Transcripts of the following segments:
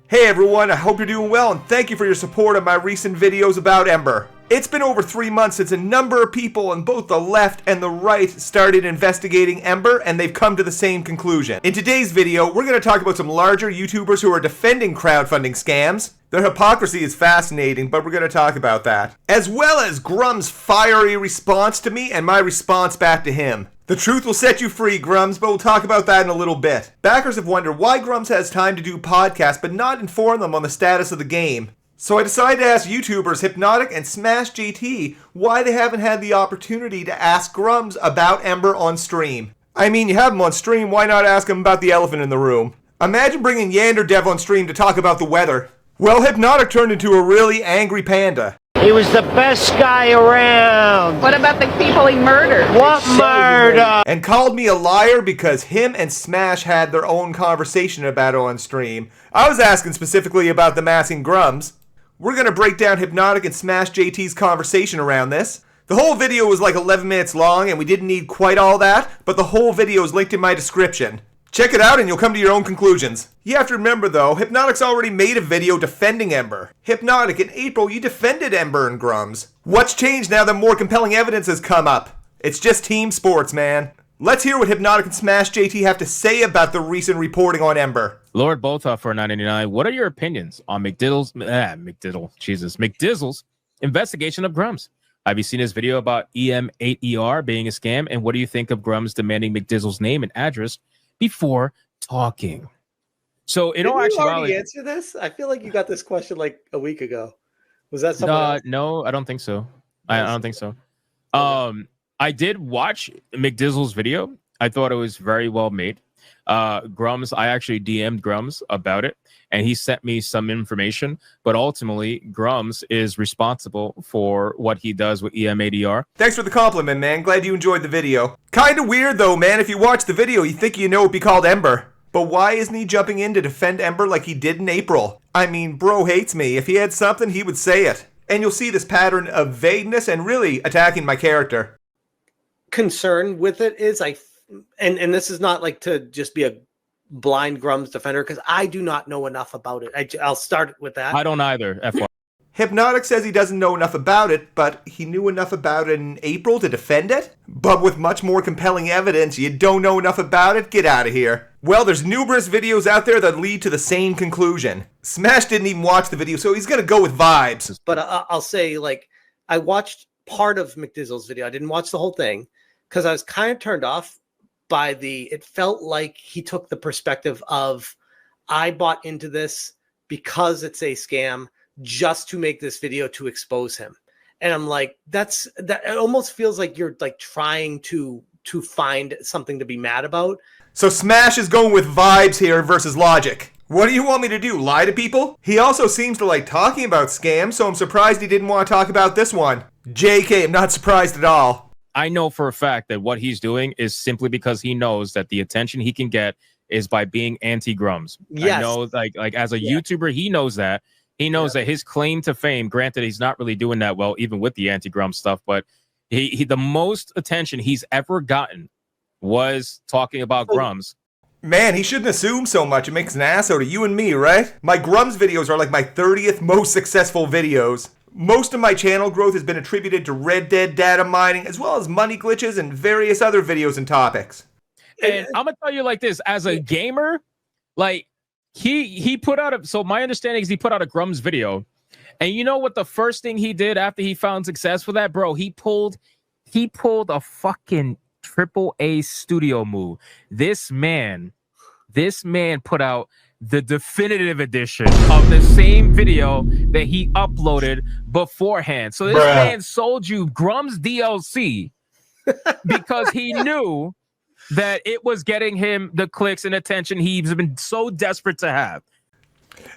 Hey everyone, I hope you're doing well and thank you for your support of my recent videos about Ember. It's been over 3 months since a number of people on both the left and the right started investigating Ember, and they've come to the same conclusion. In today's video, we're going to talk about some larger YouTubers who are defending crowdfunding scams. Their hypocrisy is fascinating, but we're going to talk about that. As well as Grummz' fiery response to me and my response back to him. The truth will set you free, Grummz, but we'll talk about that in a little bit. Backers have wondered why Grummz has time to do podcasts but not inform them on the status of the game. So I decided to ask YouTubers Hypnotic and Smash JT why they haven't had the opportunity to ask Grummz about Ember on stream. I mean, you have him on stream, why not ask him about the elephant in the room? Imagine bringing Yanderdev on stream to talk about the weather. Well, Hypnotic turned into a really angry panda. He was the best guy around. What about the people he murdered? What murder? And called me a liar because him and Smash had their own conversation about it on stream. I was asking specifically about the masking Grummz. We're going to break down Hypnotic and Smash JT's conversation around this. The whole video was like 11 minutes long and we didn't need quite all that, but the whole video is linked in my description. Check it out and you'll come to your own conclusions. You have to remember though, Hypnotic's already made a video defending Ember. Hypnotic, in April you defended Ember and Grummz. What's changed now that more compelling evidence has come up? It's just team sports, man. Let's hear what Hypnotic and Smash JT have to say about the recent reporting on Ember. Lord Boltoff for $9.99. What are your opinions on McDizzle's investigation of Grummz? Have you seen his video about EM8ER being a scam? And what do you think of Grummz demanding McDizzle's name and address before talking? So in all actuality, answer this? I feel like you got this question like a week ago. Was that something? No, I don't think so. I don't think so. Okay. I did watch McDizzle's video. I thought it was very well made. Grummz, I actually DM'd Grummz about it, and he sent me some information. But ultimately, Grummz is responsible for what he does with EM8ER. Thanks for the compliment, man. Glad you enjoyed the video. Kinda weird though, man. If you watch the video, you think you know it'd be called Ember. But why isn't he jumping in to defend Ember like he did in April? I mean, bro hates me. If he had something, he would say it. And you'll see this pattern of vagueness and really attacking my character. Concern with it is and this is not like to just be a blind Grummz defender because I do not know enough about it. I'll start with that. I don't either. FY. Hypnotic says he doesn't know enough about it, but he knew enough about it in April to defend it? But with much more compelling evidence, you don't know enough about it? Get out of here. Well, there's numerous videos out there that lead to the same conclusion. Smash didn't even watch the video, so he's gonna go with vibes. But I'll say, like, I watched part of McDizzle's video. I didn't watch the whole thing because I was kind of turned off by it felt like he took the perspective of, I bought into this because it's a scam just to make this video to expose him. And I'm like, that it almost feels like you're like trying to find something to be mad about. So Smash is going with vibes here versus logic. What do you want me to do, lie to people? He also seems to like talking about scams, so I'm surprised he didn't want to talk about this one. JK, I'm not surprised at all. I know for a fact that what he's doing is simply because he knows that the attention he can get is by being anti-Grummz. Yes. I know, like as a YouTuber, he knows that. He knows that his claim to fame, granted, he's not really doing that well, even with the anti-Grummz stuff, but he the most attention he's ever gotten was talking about Grummz. Man, he shouldn't assume so much. It makes an ass out of you and me, right? My Grummz videos are like my 30th most successful videos. Most of my channel growth has been attributed to Red Dead data mining, as well as money glitches and various other videos and topics. And I'm gonna tell you like this, as a gamer, like he put out so my understanding is he put out a Grummz video, and you know what the first thing he did after he found success with that, bro? He pulled a fucking AAA studio move. This man put out the definitive edition of the same video that he uploaded beforehand. So this man sold you Grummz DLC because he knew that it was getting him the clicks and attention he's been so desperate to have.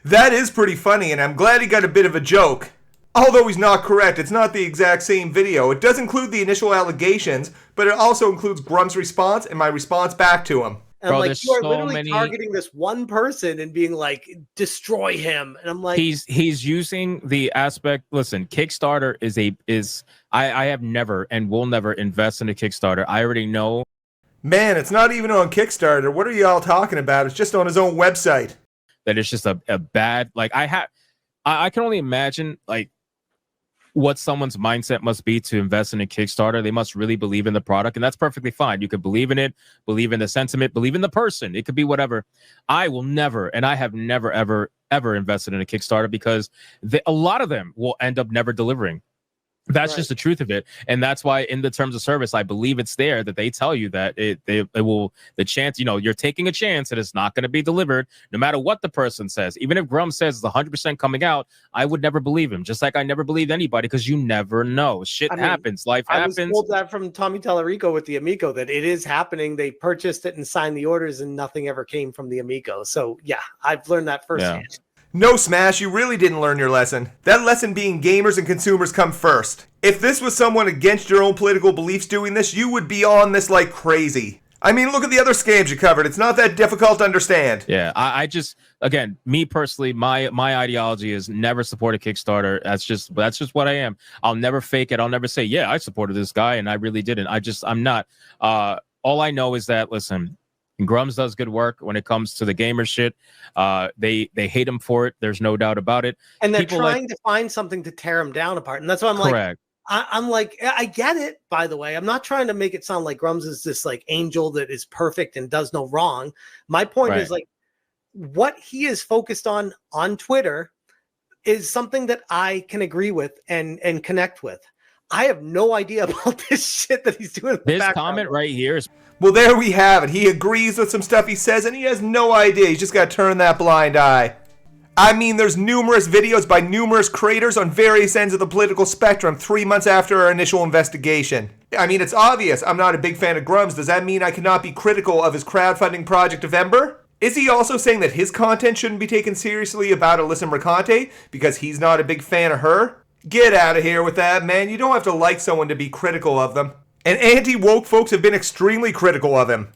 That is pretty funny, and I'm glad he got a bit of a joke. Although he's not correct, it's not the exact same video. It does include the initial allegations, but it also includes Grummz' response and my response back to him. And Bro, I'm like, you are so literally targeting this one person and being like, destroy him. And I'm like, he's using the aspect. Listen, Kickstarter is I have never and will never invest in a Kickstarter. I already know. Man, it's not even on Kickstarter. What are y'all talking about? It's just on his own website. that it's just a bad, like I can only imagine like what someone's mindset must be to invest in a Kickstarter. They must really believe in the product, and that's perfectly fine. You could believe in it, believe in the sentiment, believe in the person. It could be whatever. I will never, and I have never, ever invested in a Kickstarter because a lot of them will end up never delivering. That's just the truth of it. And that's why in the terms of service, I believe it's there that they tell you that it will, the chance, you know, you're taking a chance that it's not going to be delivered no matter what the person says. Even if Grummz says it's 100% coming out, I would never believe him. Just like I never believed anybody, because you never know. Shit happens. Life happens. I was told that from Tommy Tallarico with the Amico, that it is happening. They purchased it and signed the orders and nothing ever came from the Amico. So yeah, I've learned that firsthand. Yeah. No, Smash, you really didn't learn your lesson. That lesson being gamers and consumers come first. If this was someone against your own political beliefs doing this, you would be on this like crazy. I mean, look at the other scams you covered. It's not that difficult to understand. Yeah, I just, again, me personally, my ideology is never support a Kickstarter. That's just what I am. I'll never fake it. I'll never say, yeah, I supported this guy and I really didn't. I'm not. All I know is that, listen, Grummz does good work when it comes to the gamer shit. They hate him for it. There's no doubt about it. And they're trying to find something to tear him down apart. And that's why I'm like, I'm like, I get it, by the way. I'm not trying to make it sound like Grummz is this like angel that is perfect and does no wrong. My point is like what he is focused on Twitter is something that I can agree with and connect with. I have no idea about this shit that he's doing. This comment right here is... Well, there we have it. He agrees with some stuff he says, and he has no idea. He's just got to turn that blind eye. I mean, there's numerous videos by numerous creators on various ends of the political spectrum 3 months after our initial investigation. I mean, it's obvious I'm not a big fan of Grummz. Does that mean I cannot be critical of his crowdfunding project of Ember? Is he also saying that his content shouldn't be taken seriously about Alyssa Mercante because he's not a big fan of her? Get out of here with that, man. You don't have to like someone to be critical of them. And anti-woke folks have been extremely critical of him.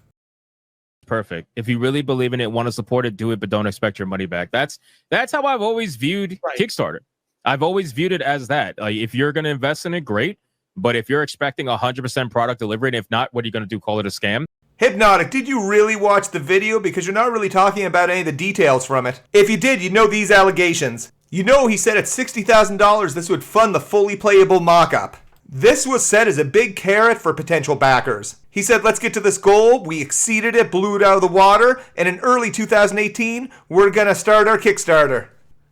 Perfect. If you really believe in it, want to support it, do it, but don't expect your money back. That's how I've always viewed Kickstarter. I've always viewed it as that. Like, if you're going to invest in it, great. But if you're expecting 100% product delivery, and if not, what are you going to do? Call it a scam? Hypnotic, did you really watch the video? Because you're not really talking about any of the details from it. If you did, you'd know these allegations. You know he said at $60,000 this would fund the fully playable mock-up. This was set as a big carrot for potential backers. He said, let's get to this goal. We exceeded it, blew it out of the water, and in early 2018, we're going to start our Kickstarter.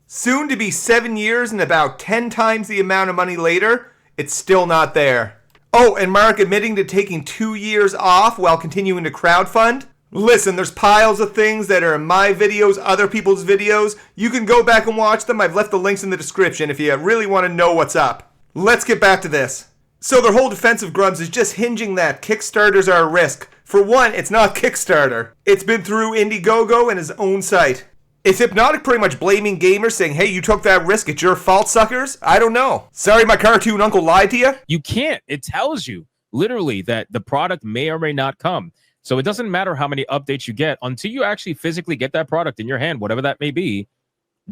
Soon to be 7 years and about 10 times the amount of money later, it's still not there. Oh, and Mark admitting to taking 2 years off while continuing to crowdfund? Listen, there's piles of things that are in my videos, other people's videos. You can go back and watch them. I've left the links in the description if you really want to know what's up. Let's get back to this. So their whole defense of Grummz is just hinging that Kickstarters are a risk. For one, it's not Kickstarter. It's been through Indiegogo and his own site. Is Hypnotic pretty much blaming gamers, saying, hey, you took that risk, it's your fault, suckers? I don't know. Sorry my cartoon uncle lied to you? You can't. It tells you, literally, that the product may or may not come. So it doesn't matter how many updates you get until you actually physically get that product in your hand, whatever that may be.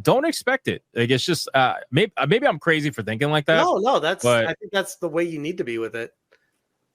Don't expect it. Like, it's just maybe I'm crazy for thinking like that. No, I think that's the way you need to be with it.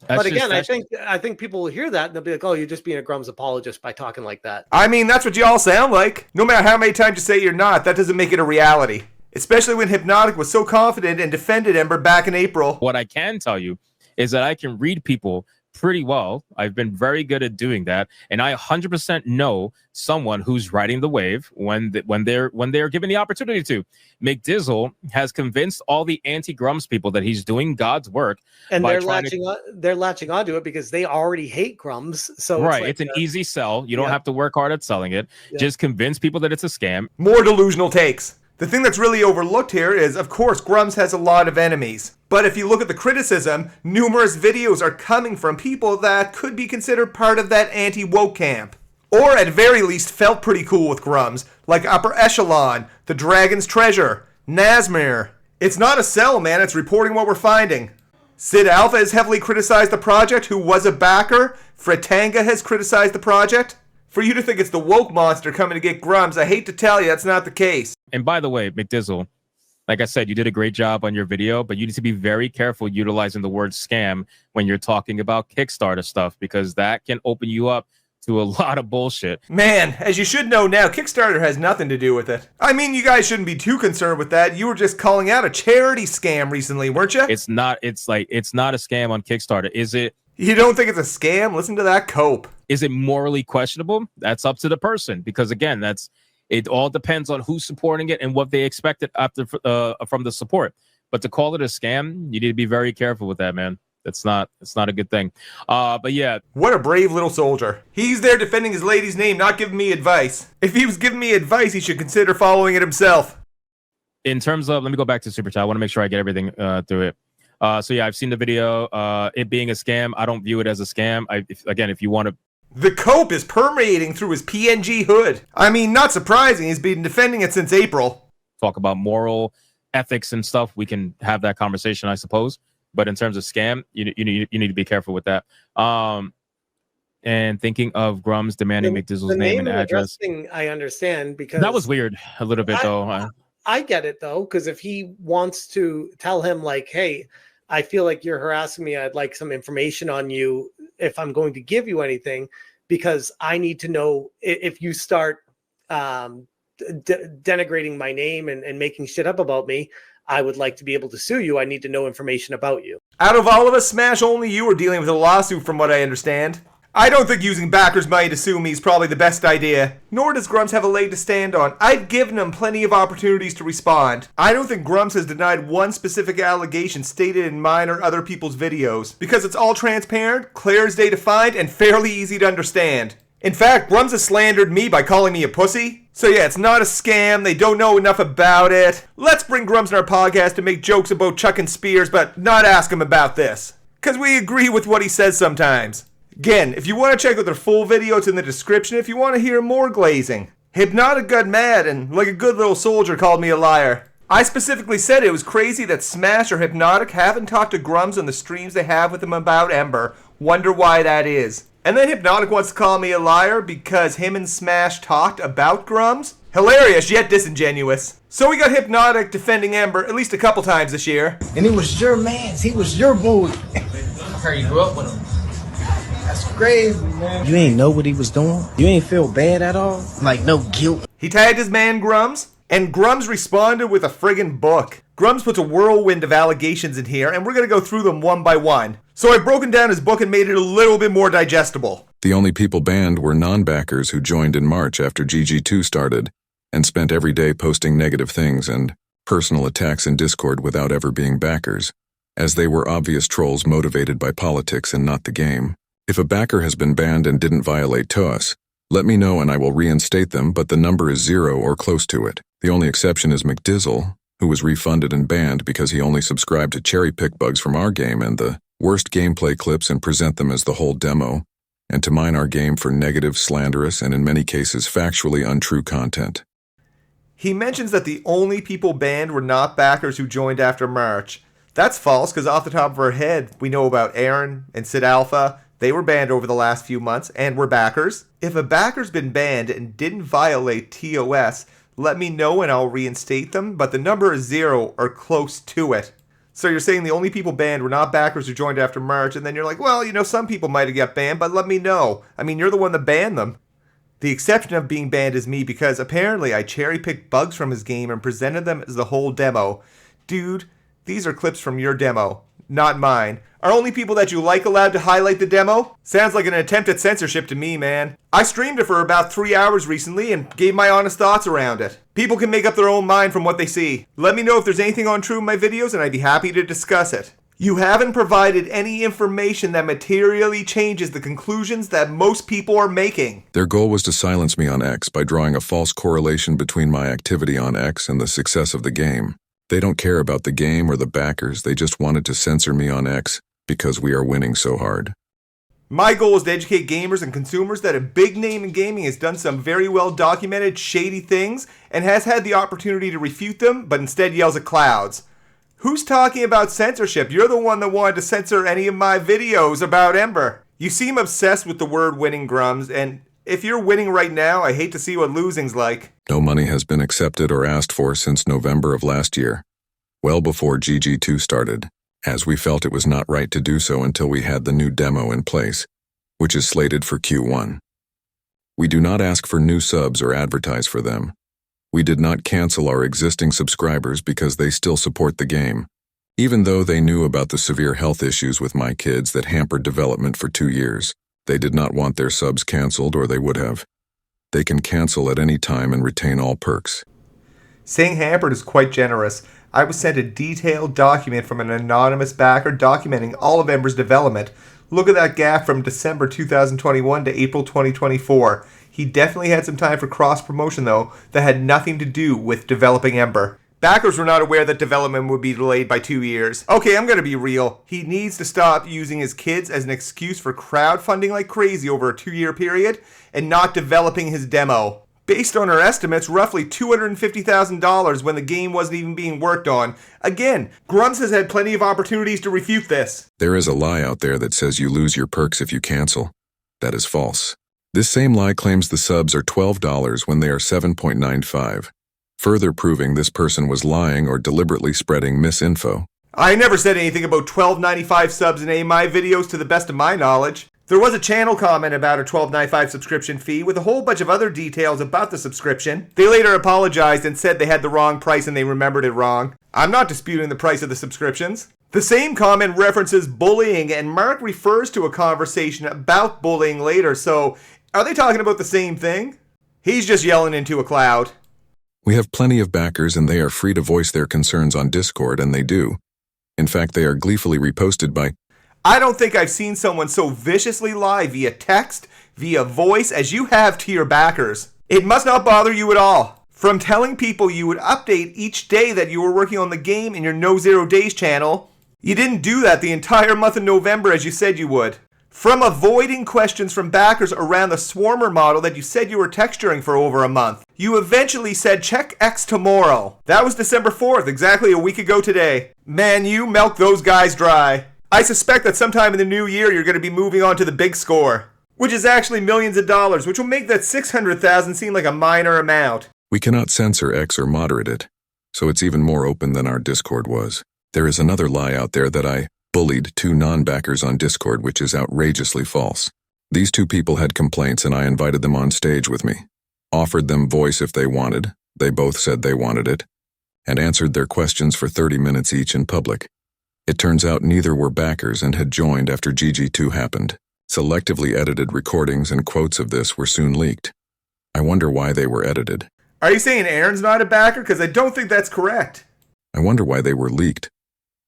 But again, I think people will hear that and they'll be like, "Oh, you're just being a Grummz apologist by talking like that." I mean, that's what you all sound like. No matter how many times you say you're not, that doesn't make it a reality. Especially when Hypnotic was so confident and defended Ember back in April. What I can tell you is that I can read people pretty well. I've been very good at doing that, and I 100% know someone who's riding the wave when they're given the opportunity to. McDizzle has convinced all the anti-Grummz people that he's doing God's work, and they're latching onto it because they already hate Grummz. So it's an easy sell. You don't have to work hard at selling it. Just convince people that it's a scam. More delusional takes. The thing that's really overlooked here is, of course, Grummz has a lot of enemies. But if you look at the criticism, numerous videos are coming from people that could be considered part of that anti-woke camp. Or at very least felt pretty cool with Grummz, like Upper Echelon, The Dragon's Treasure, Nazmir. It's not a sell, man, it's reporting what we're finding. Sid Alpha has heavily criticized the project, who was a backer. Fratanga has criticized the project. For you to think it's the woke monster coming to get Grummz, I hate to tell you, that's not the case. And by the way, McDizzle, like I said, you did a great job on your video, but you need to be very careful utilizing the word scam when you're talking about Kickstarter stuff, because that can open you up to a lot of bullshit. Man, as you should know now, Kickstarter has nothing to do with it. I mean, you guys shouldn't be too concerned with that. You were just calling out a charity scam recently, weren't you? It's not a scam on Kickstarter. Is it? You don't think it's a scam? Listen to that cope. Is it morally questionable? That's up to the person, because again, it all depends on who's supporting it and what they expected after from the support. But to call it a scam, you need to be very careful with that, man. It's not a good thing. But yeah. What a brave little soldier. He's there defending his lady's name, not giving me advice. If he was giving me advice, he should consider following it himself. In terms of, let me go back to Super Chat. I want to make sure I get everything through it. So yeah, I've seen the video. It being a scam, I don't view it as a scam. If you want to. The cope is permeating through his PNG hood. I mean, not surprising. He's been defending it since April. Talk about moral ethics and stuff. We can have that conversation, I suppose. But in terms of scam, you need to be careful with that. And thinking of Grummz demanding McDizzle's name and address. Thing I understand, because that was weird a little bit though. I get it though, because if he wants to tell him like, hey, I feel like you're harassing me, I'd like some information on you if I'm going to give you anything, because I need to know if you start denigrating my name and making shit up about me, I would like to be able to sue you. I need to know information about you. Out of all of us, Smash, only you are dealing with a lawsuit from what I understand. I don't think using backers' money to sue me is probably the best idea. Nor does Grummz have a leg to stand on. I've given him plenty of opportunities to respond. I don't think Grummz has denied one specific allegation stated in mine or other people's videos, because it's all transparent, clear as day to find, and fairly easy to understand. In fact, Grummz has slandered me by calling me a pussy. So yeah, it's not a scam, they don't know enough about it. Let's bring Grummz in our podcast to make jokes about chucking spears, but not ask him about this. Because we agree with what he says sometimes. Again, if you want to check out their full video, it's in the description if you want to hear more glazing. Hypnotic got mad and, like a good little soldier, called me a liar. I specifically said it was crazy that Smash or Hypnotic haven't talked to Grummz on the streams they have with him about Ember. Wonder why that is. And then Hypnotic wants to call me a liar because him and Smash talked about Grummz? Hilarious yet disingenuous. So we got Hypnotic defending Ember at least a couple times this year. And he was your man. He was your boy. I heard you grew up with him. That's crazy, man. You ain't know what he was doing? You ain't feel bad at all? Like no guilt? He tagged his man Grummz, and Grummz responded with a friggin' book. Grummz puts a whirlwind of allegations in here, and we're gonna go through them one by one. So I've broken down his book and made it a little bit more digestible. The only people banned were non-backers who joined in March after GG2 started, and spent every day posting negative things and personal attacks in Discord without ever being backers, as they were obvious trolls motivated by politics and not the game. If a backer has been banned and didn't violate TOS, let me know and I will reinstate them, but the number is 0 or close to it. The only exception is McDizzle, who was refunded and banned because he only subscribed to cherry-pick bugs from our game and the worst gameplay clips and present them as the whole demo, and to mine our game for negative, slanderous, and in many cases factually untrue content. He mentions that the only people banned were not backers who joined after March. That's false, because off the top of our head, we know about Aaron and Sid Alpha. They were banned over the last few months and were backers. If a backer's been banned and didn't violate TOS, let me know and I'll reinstate them, but the number is 0 or close to it. So you're saying the only people banned were not backers who joined after March, and then you're like, well, you know, some people might have got banned, but let me know. I mean, you're the one that banned them. The exception of being banned is me, because apparently I cherry-picked bugs from his game and presented them as the whole demo. Dude, these are clips from your demo, not mine. Are only people that you like allowed to highlight the demo? Sounds like an attempt at censorship to me, man. I streamed it for about 3 hours recently and gave my honest thoughts around it. People can make up their own mind from what they see. Let me know if there's anything untrue in my videos and I'd be happy to discuss it. You haven't provided any information that materially changes the conclusions that most people are making. Their goal was to silence me on X by drawing a false correlation between my activity on X and the success of the game. They don't care about the game or the backers, they just wanted to censor me on X because we are winning so hard. My goal is to educate gamers and consumers that a big name in gaming has done some very well documented shady things and has had the opportunity to refute them, but instead yells at clouds. Who's talking about censorship? You're the one that wanted to censor any of my videos about Ember. You seem obsessed with the word winning, Grummz, and if you're winning right now, I hate to see what losing's like. No money has been accepted or asked for since November of last year, well before GG2 started, as we felt it was not right to do so until we had the new demo in place, which is slated for Q1. We do not ask for new subs or advertise for them. We did not cancel our existing subscribers because they still support the game. Even though they knew about the severe health issues with my kids that hampered development for 2 years, they did not want their subs canceled or they would have. They can cancel at any time and retain all perks. Saying hampered is quite generous. I was sent a detailed document from an anonymous backer documenting all of Ember's development. Look at that gap from December 2021 to April 2024. He definitely had some time for cross-promotion, though, that had nothing to do with developing Ember. Backers were not aware that development would be delayed by 2 years. Okay, I'm gonna be real. He needs to stop using his kids as an excuse for crowdfunding like crazy over a 2-year period and not developing his demo. Based on our estimates, roughly $250,000 when the game wasn't even being worked on. Again, Grummz has had plenty of opportunities to refute this. There is a lie out there that says you lose your perks if you cancel. That is false. This same lie claims the subs are $12 when they are $7.95, further proving this person was lying or deliberately spreading misinfo. I never said anything about $12.95 subs in any of my videos to the best of my knowledge. There was a channel comment about a $12.95 subscription fee with a whole bunch of other details about the subscription. They later apologized and said they had the wrong price and they remembered it wrong. I'm not disputing the price of the subscriptions. The same comment references bullying, and Mark refers to a conversation about bullying later, so are they talking about the same thing? He's just yelling into a cloud. We have plenty of backers and they are free to voice their concerns on Discord, and they do. In fact, they are gleefully reposted by... I don't think I've seen someone so viciously lie via text, via voice, as you have to your backers. It must not bother you at all. From telling people you would update each day that you were working on the game in your No Zero Days channel, you didn't do that the entire month of November as you said you would. From avoiding questions from backers around the Swarmer model that you said you were texturing for over a month, you eventually said check X tomorrow. That was December 4th, exactly a week ago today. Man, you milked those guys dry. I suspect that sometime in the new year you're going to be moving on to the big score, which is actually millions of dollars, which will make that $600,000 seem like a minor amount. We cannot censor X or moderate it, so it's even more open than our Discord was. There is another lie out there that I bullied 2 non-backers on Discord, which is outrageously false. These 2 people had complaints and I invited them on stage with me, offered them voice if they wanted, they both said they wanted it, and answered their questions for 30 minutes each in public. It turns out neither were backers and had joined after GG2 happened. Selectively edited recordings and quotes of this were soon leaked. I wonder why they were edited. Are you saying Aaron's not a backer? Because I don't think that's correct. I wonder why they were leaked.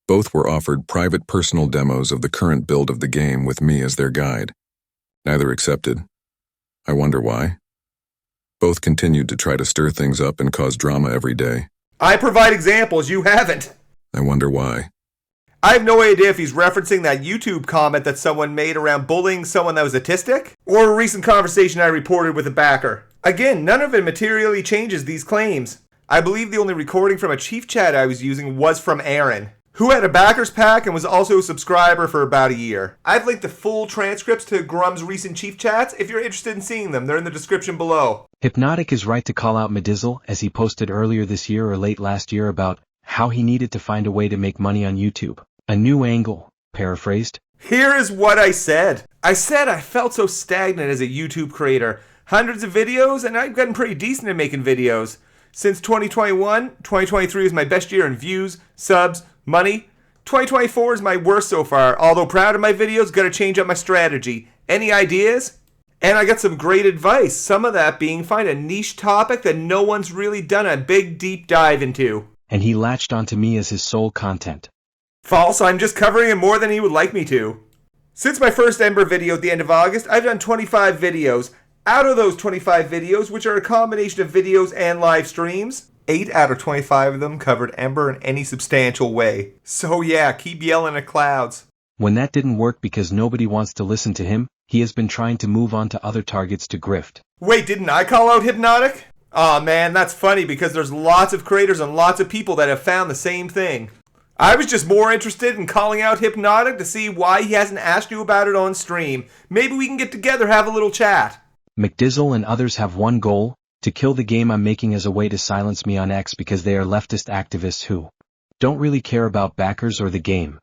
Both were offered private personal demos of the current build of the game with me as their guide. Neither accepted. I wonder why. Both continued to try to stir things up and cause drama every day. I provide examples, you haven't. I wonder why. I have no idea if he's referencing that YouTube comment that someone made around bullying someone that was autistic, or a recent conversation I reported with a backer. Again, none of it materially changes these claims. I believe the only recording from a chief chat I was using was from Aaron, who had a backers pack and was also a subscriber for about a year. I've linked the full transcripts to Grummz' recent chief chats if you're interested in seeing them. They're in the description below. Hypnotic is right to call out Medizzle, as he posted earlier this year or late last year about how he needed to find a way to make money on YouTube. A new angle, paraphrased. Here is what I said. I said I felt so stagnant as a YouTube creator. Hundreds of videos, and I've gotten pretty decent at making videos. Since 2021, 2023 is my best year in views, subs, money. 2024 is my worst so far. Although proud of my videos, gotta change up my strategy. Any ideas? And I got some great advice. Some of that being find a niche topic that no one's really done a big deep dive into. And he latched onto me as his sole content. False, I'm just covering him more than he would like me to. Since my first Ember video at the end of August, I've done 25 videos. Out of those 25 videos, which are a combination of videos and live streams, 8 out of 25 of them covered Ember in any substantial way. So yeah, keep yelling at clouds. When that didn't work because nobody wants to listen to him, he has been trying to move on to other targets to grift. Wait, didn't I call out Hypnotic? Aw man, that's funny because there's lots of creators and lots of people that have found the same thing. I was just more interested in calling out Hypnotic to see why he hasn't asked you about it on stream. Maybe we can get together, have a little chat. Medizzle and others have one goal, to kill the game I'm making as a way to silence me on X because they are leftist activists who don't really care about backers or the game.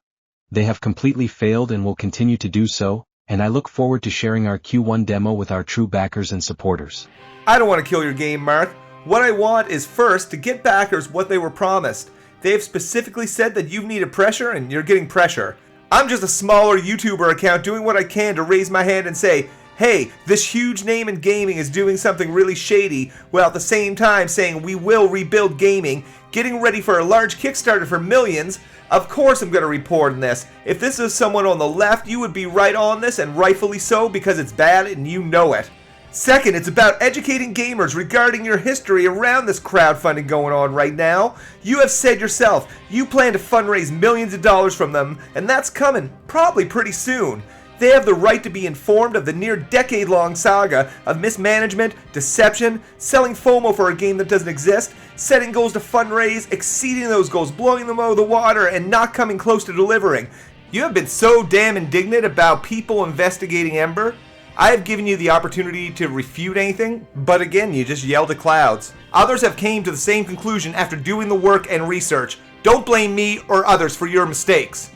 They have completely failed and will continue to do so, and I look forward to sharing our Q1 demo with our true backers and supporters. I don't want to kill your game, Mark. What I want is first to get backers what they were promised. They have specifically said that you've needed pressure and you're getting pressure. I'm just a smaller YouTuber account doing what I can to raise my hand and say, hey, this huge name in gaming is doing something really shady, while at the same time saying we will rebuild gaming, getting ready for a large Kickstarter for millions. Of course I'm going to report on this. If this is someone on the left, you would be right on this, and rightfully so, because it's bad and you know it. Second, it's about educating gamers regarding your history around this crowdfunding going on right now. You have said yourself, you plan to fundraise millions of dollars from them, and that's coming probably pretty soon. They have the right to be informed of the near decade-long saga of mismanagement, deception, selling FOMO for a game that doesn't exist, setting goals to fundraise, exceeding those goals, blowing them out of the water, and not coming close to delivering. You have been so damn indignant about people investigating Ember. I have given you the opportunity to refute anything, but again, you just yelled at clouds. Others have came to the same conclusion after doing the work and research. Don't blame me or others for your mistakes.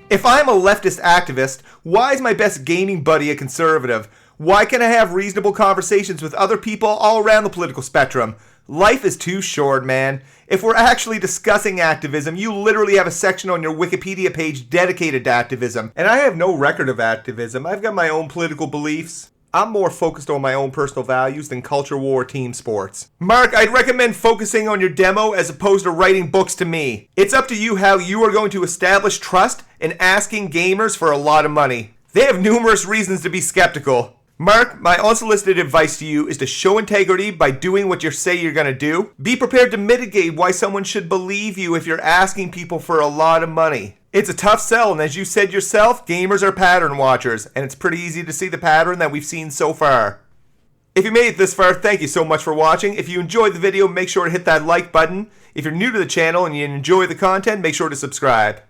If I'm a leftist activist, why is my best gaming buddy a conservative? Why can't I have reasonable conversations with other people all around the political spectrum? Life is too short, man. If we're actually discussing activism, you literally have a section on your Wikipedia page dedicated to activism. And I have no record of activism. I've got my own political beliefs. I'm more focused on my own personal values than culture war team sports. Mark, I'd recommend focusing on your demo as opposed to writing books to me. It's up to you how you are going to establish trust in asking gamers for a lot of money. They have numerous reasons to be skeptical. Mark, my unsolicited advice to you is to show integrity by doing what you say you're going to do. Be prepared to mitigate why someone should believe you if you're asking people for a lot of money. It's a tough sell, and as you said yourself, gamers are pattern watchers, and it's pretty easy to see the pattern that we've seen so far. If you made it this far, thank you so much for watching. If you enjoyed the video, make sure to hit that like button. If you're new to the channel and you enjoy the content, make sure to subscribe.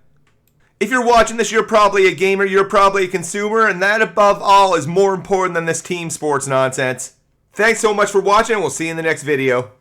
If you're watching this, you're probably a gamer, you're probably a consumer, and that above all is more important than this team sports nonsense. Thanks so much for watching, and we'll see you in the next video.